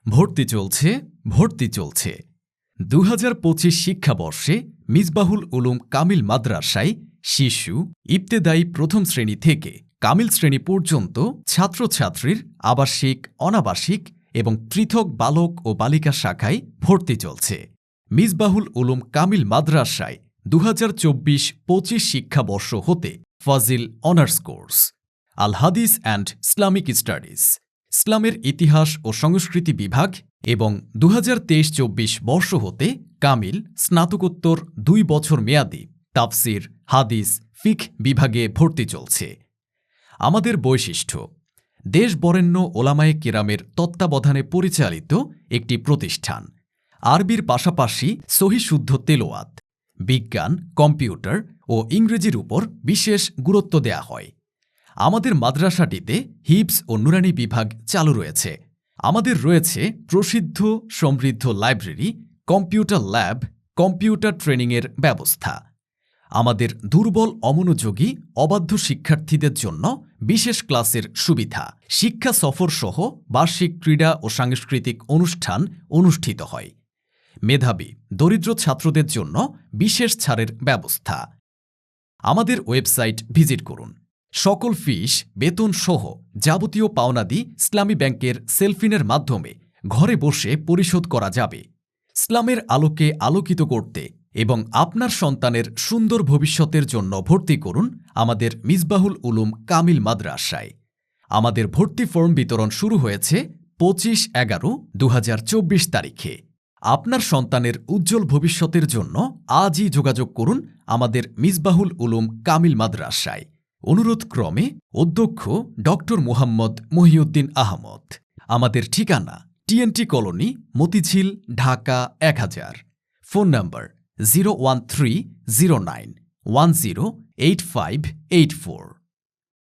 ভর্তি চলছে ভর্তি চলছে ২০২৫ শিক্ষাবর্ষে মিসবাহুল উলুম কামিল মাদ্রাসায় শিশু ইবতেদায়ী প্রথম শ্রেণী থেকে কামিল শ্রেণী পর্যন্ত ছাত্রছাত্রীর আবাসিক অনাবাসিক এবং পৃথক বালক ও বালিকা শাখায় ভর্তি চলছে। মিসবাহুল উলুম কামিল মাদ্রাসায় ২০২৪-২৫ শিক্ষাবর্ষ হতে ফাজিল অনার্স কোর্স, আল হাদিস অ্যান্ড ইসলামিক স্টাডিজ, ইসলামের ইতিহাস ও সংস্কৃতি বিভাগ এবং ২০২৩-২৪ বর্ষ হতে কামিল স্নাতকোত্তর ২ বছর মেয়াদী তাফসির, হাদিস, ফিকহ বিভাগে ভর্তি চলছে। আমাদের বৈশিষ্ট্য: দেশ বরেণ্য ওলামায়ে কেরামের তত্ত্বাবধানে পরিচালিত একটি প্রতিষ্ঠান। আরবির পাশাপাশি সহিশুদ্ধ তেলাওয়াত, বিজ্ঞান, কম্পিউটার ও ইংরেজির উপর বিশেষ গুরুত্ব দেয়া হয়। আমাদের মাদ্রাসাটিতে হিফজ ও নুরানি বিভাগ চালু রয়েছে। আমাদের রয়েছে প্রসিদ্ধ সমৃদ্ধ লাইব্রেরি, কম্পিউটার ল্যাব, কম্পিউটার ট্রেনিংয়ের ব্যবস্থা। আমাদের দুর্বল, অমনোযোগী, অবাধ্য শিক্ষার্থীদের জন্য বিশেষ ক্লাসের সুবিধা, শিক্ষা সফর সহ বার্ষিক ক্রীড়া ও সাংস্কৃতিক অনুষ্ঠান অনুষ্ঠিত হয়। মেধাবী, দরিদ্র ছাত্রদের জন্য বিশেষ ছাড়ের ব্যবস্থা। আমাদের ওয়েবসাইট ভিজিট করুন। সকল ফিস, বেতন সহ যাবতীয় পাওনাদি ইসলামী ব্যাংকের সেলফিনের মাধ্যমে ঘরে বসে পরিশোধ করা যাবে। ইসলামের আলোকে আলোকিত করতে এবং আপনার সন্তানের সুন্দর ভবিষ্যতের জন্য ভর্তি করুন আমাদের মিসবাহুল উলুম কামিল মাদ্রাসায়। আমাদের ভর্তি ফর্ম বিতরণ শুরু হয়েছে ২৫/১১/২০২৪ তারিখে। আপনার সন্তানের উজ্জ্বল ভবিষ্যতের জন্য আজই যোগাযোগ করুন আমাদের মিসবাহুল উলুম কামিল মাদ্রাসায়। অনুরোধ ক্রমে অধ্যক্ষ ডক্টর মুহাম্মদ মহিউদ্দিন আহমদ। আমাদের ঠিকানা TNT colony, Motijheel, Dhaka ১০০০। Phone নম্বর 01309108584।